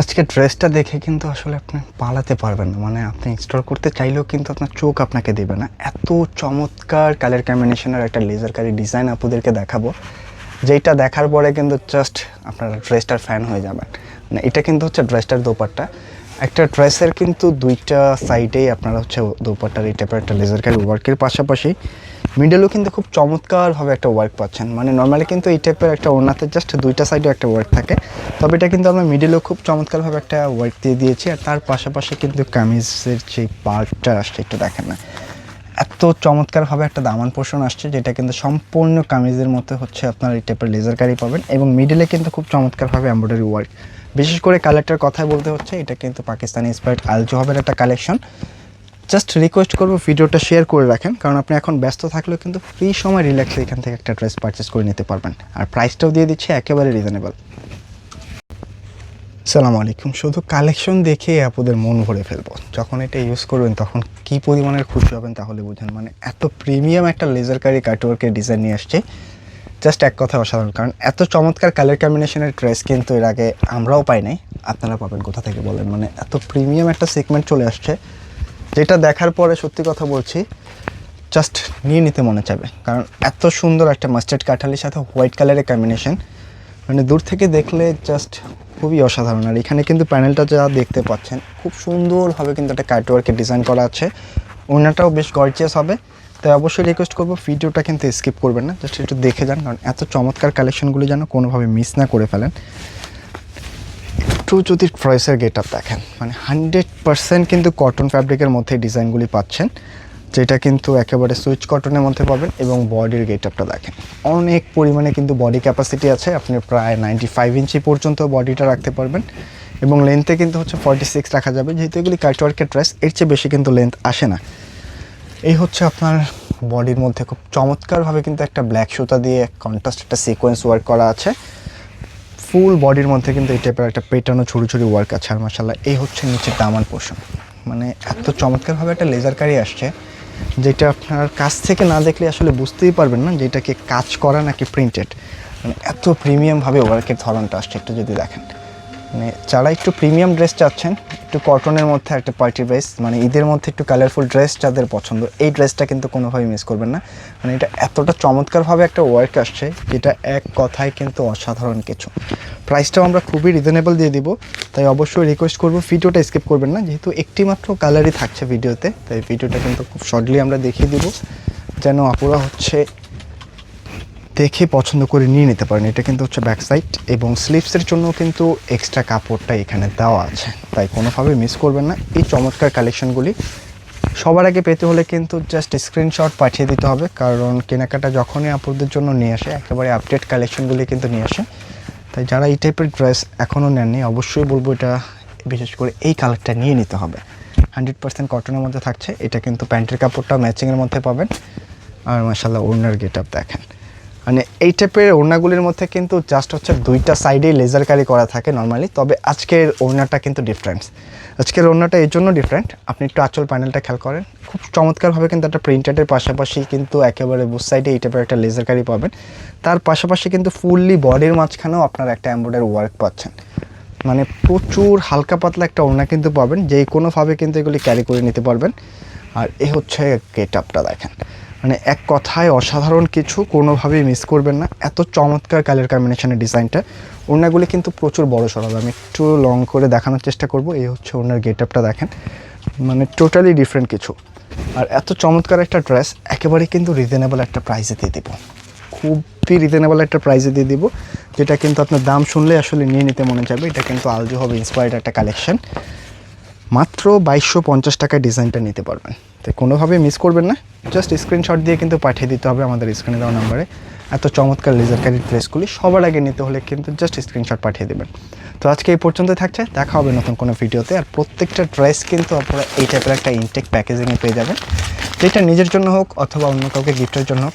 আজকে ড্রেসটা দেখে কিন্তু আসলে আপনি পালাতে পারবেন না। মানে আপনি ইনস্টল করতে চাইলেও কিন্তু আপনার চোখ আপনাকে দেবে না। এত চমৎকার কালার কম্বিনেশনের একটা লেজার কারি ডিজাইন আপুদেরকে দেখাবো, যেইটা দেখার পরে কিন্তু জাস্ট আপনারা ড্রেসটার ফ্যান হয়ে যাবেন। মানে এটা কিন্তু হচ্ছে ড্রেসটার দোপাট্টা। একটা ড্রেসের কিন্তু দুইটা সাইডেই আপনারা হচ্ছে দোপাট্টার এই টাইপের একটা লেজার কারি ওয়ার্কের পাশাপাশি মিডলও কিন্তু খুব চমৎকারভাবে একটা ওয়ার্ক পাচ্ছেন। মানে নর্মালি কিন্তু এই টাইপের একটা ওড়নাতে জাস্ট দুইটা সাইডে একটা ওয়ার্ক থাকে, তবে এটা কিন্তু আমরা মিডলও খুব চমৎকারভাবে একটা ওয়ার্ক দিয়ে দিয়েছি। আর তার পাশাপাশি কিন্তু কামিজের যে পার্টটা আসছে একটু দেখেন না, এত চমৎকারভাবে একটা দামান পোর্শন আসছে, যেটা কিন্তু সম্পূর্ণ কামিজের মতো হচ্ছে আপনার এই টাইপের লেজার কারি পাবেন। এবং মিডলে কিন্তু খুব চমৎকারভাবে এমব্রয়ডারি ওয়ার্ক। বিশেষ করে কালারটার কথা বলতে হচ্ছে এটা কিন্তু পাকিস্তানি ইন্সপায়ার্ড আল জোহাবের একটা কালেকশন। জাস্ট রিকোয়েস্ট করবো ভিডিওটা শেয়ার করে রাখেন, কারণ আপনি এখন ব্যস্ত থাকলেও কিন্তু ফ্রি সময় রিল্যাক্সে এখান থেকে একটা ড্রেস পারচেস করে নিতে পারবেন। আর প্রাইসটাও দিয়ে দিচ্ছে একেবারে রিজনেবল। আসসালামু আলাইকুম। শুধু কালেকশন দেখে আপনাদের মন ভরে ফেলবো, যখন এটা ইউজ করবেন তখন কি পরিমাণের খুশি হবেন তাহলে বুঝেন। মানে এত প্রিমিয়াম একটা লেজার কারি কাটওয়ার্কের ডিজাইন নিয়ে আসছে, জাস্ট এক কথা অসাধারণ। কারণ এত চমৎকার কালার কম্বিনেশনের ড্রেস কিন্তু এর আগে আমরাও পাই নাই, আপনারা পাবেন কোথা থেকে বলেন। মানে এত প্রিমিয়াম একটা সেগমেন্ট চলে আসছে, যেটা দেখার পরে সত্যি কথা বলছি জাস্ট নিয়ে নিতে মনে চাবে। কারণ এত সুন্দর একটা মাস্টার্ড কাঠালির সাথে হোয়াইট কালারের কম্বিনেশন, মানে দূর থেকে দেখলে জাস্ট খুবই অসাধারণ। আর এখানে কিন্তু প্যানেলটা যা দেখতে পাচ্ছেন খুব সুন্দরভাবে কিন্তু একটা কাটওয়ার্কের ডিজাইন করা আছে। ওড়নাটাও বেশ গর্জিয়াস হবে। তাই অবশ্যই রিকোয়েস্ট করবো ভিডিওটা কিন্তু স্কিপ করবেন না, জাস্ট একটু দেখে যান, কারণ এত চমৎকার কালেকশনগুলি যেন কোনোভাবে মিস না করে ফেলেন। একটু যদি প্রাইসের গেট আপ দেখেন, মানে 100% কিন্তু কটন ফ্যাব্রিকের মধ্যে ডিজাইনগুলি পাচ্ছেন, যেটা কিন্তু একেবারে সুইচ কটনের মধ্যে পাবেন। এবং বডির গেট আপটা দেখেন, অনেক পরিমাণে কিন্তু বডি ক্যাপাসিটি আছে। আপনি প্রায় 95 ইঞ্চি পর্যন্ত বডিটা রাখতে পারবেন। এবং লেন্থে কিন্তু হচ্ছে 46 রাখা যাবে, যেহেতু এগুলি কাটওয়ার্কের ড্রেস, এর চেয়ে বেশি কিন্তু লেন্থ আসে না। এই হচ্ছে আপনার বডির মধ্যে খুব চমৎকারভাবে কিন্তু একটা ব্ল্যাক সুতা দিয়ে কন্ট্রাস্ট একটা সিকোয়েন্স ওয়ার্ক করা আছে। ফুল বডির মধ্যে কিন্তু এই টাইপের একটা পেটানো ছুরি ছুরি ওয়ার্ক আছে। আর মাশাআল্লাহ এই হচ্ছে নিচে দামান পোর্শন। মানে এত চমৎকারভাবে একটা লেজার কারি আসছে, যেটা আপনার কাছ থেকে না দেখলে আসলে বুঝতেই পারবেন না যে এটাকে কাজ করা নাকি প্রিন্টেড। মানে এত প্রিমিয়ামভাবে ওয়ার্কের ধরনটা আসছে, একটু যদি দেখেন। মানে যারা একটু প্রিমিয়াম ড্রেস চাচ্ছেন, একটু কটনের মধ্যে একটা পার্টি ড্রেস, মানে ঈদের মধ্যে একটু কালারফুল ড্রেস যাদের পছন্দ, এই ড্রেসটা কিন্তু কোনোভাবেই মিস করবেন না। মানে এটা এতটা চমৎকারভাবে একটা ওয়ার্ক আসছে, যেটা এক কথায় কিন্তু অসাধারণ কিছু। প্রাইসটাও আমরা খুবই রিজনেবল দিয়ে দিব। তাই অবশ্যই রিকোয়েস্ট করবো ভিডিওটা স্কিপ করবেন না, যেহেতু একটি মাত্র কালারই থাকছে ভিডিওতে। তাই ভিডিওটা কিন্তু খুব শর্টলি আমরা দেখিয়ে দিব, যেন আপুরা হচ্ছে দেখে পছন্দ করে নিয়ে নিতে পারেন। এটা কিন্তু হচ্ছে ব্যাক সাইড, এবং স্লিভসের জন্য কিন্তু এক্সট্রা কাপড়টা এখানে দেওয়া আছে। তাই কোনোভাবে মিস করবেন না এই চমৎকার কালেকশনগুলি। সবার আগে পেতে হলে কিন্তু জাস্ট স্ক্রিনশট পাঠিয়ে দিতে হবে, কারণ কেনাকাটা যখনই আপুদের জন্য নিয়ে আসে একেবারে আপডেট কালেকশনগুলি কিন্তু নিয়ে আসে। তাই যারা এই টাইপের ড্রেস এখনও নেননি, অবশ্যই বলবো এটা বিশেষ করে এই কালারটা নিয়ে নিতে হবে। 100% কটনের মধ্যে থাকছে। এটা কিন্তু প্যান্টের কাপড়টা ম্যাচিংয়ের মধ্যে পাবেন। আর মাশাআল্লাহ ওড়নার গেট আপ দেখেন, মানে এই টাইপের ওড়নাগুলির মধ্যে কিন্তু জাস্ট হচ্ছে দুইটা সাইডেই লেজার কারি করা থাকে নর্মালি। তবে আজকের ওড়নাটা কিন্তু ডিফারেন্স। আজকের ওড়নাটা এর জন্য ডিফারেন্ট, আপনি একটু আঁচল প্যানেলটা খেয়াল করেন, খুব চমৎকারভাবে কিন্তু একটা প্রিন্টেডের পাশাপাশি কিন্তু একেবারে বুথ সাইডে এই টাইপের একটা লেজার কারি পাবেন। তার পাশাপাশি কিন্তু ফুললি বডির মাঝখানেও আপনার একটা এমব্রয়ডারি ওয়ার্ক পাচ্ছেন। মানে প্রচুর হালকা পাতলা একটা ওড়না কিন্তু পাবেন, যে কোনোভাবে কিন্তু এগুলি ক্যারি করে নিতে পারবেন। আর এই হচ্ছে গেট আপটা দেখেন, মানে এক কথায় অসাধারণ কিছু, কোনোভাবেই মিস করবেন না। এত চমৎকার কালার কম্বিনেশনের ডিজাইনটা। ওড়নাগুলি কিন্তু প্রচুর বড় সড়ো হবে, আমি একটু লং করে দেখানোর চেষ্টা করব। এই হচ্ছে ওড়নার গেট আপটা দেখেন, মানে টোটালি ডিফারেন্ট কিছু। আর এত চমৎকার একটা ড্রেস একেবারে কিন্তু রিজনেবল একটা প্রাইসে দিয়ে দেবো, খুবই রিজনেবল একটা প্রাইসে দিয়ে দিব, যেটা কিন্তু আপনার দাম শুনলে আসলে নিয়ে নিতে মনে যাবে। এটা কিন্তু আল জোহাব ইন্সপায়ার্ড একটা কালেকশন, মাত্র 2250 টাকায় ডিজাইনটা নিতে পারবেন। তাই কোনোভাবে মিস করবেন না, জাস্ট স্ক্রিনশট দিয়ে কিন্তু পাঠিয়ে দিতে হবে আমাদের স্ক্রিনে দেওয়া নাম্বারে। এত চমৎকার লেজার কারি ড্রেসগুলি সবার আগে নিতে হলে কিন্তু জাস্ট স্ক্রিনশট পাঠিয়ে দেবেন। তো আজকে এই পর্যন্ত থাকছে, দেখা হবে নতুন কোনো ভিডিওতে। আর প্রত্যেকটা ড্রেস কিন্তু আপনারা এই টাইপের একটা ইনটেক প্যাকেজিংয়ে পেয়ে যাবেন, যেটা নিজের জন্য হোক অথবা অন্য কাউকে গিফটের জন্য হোক।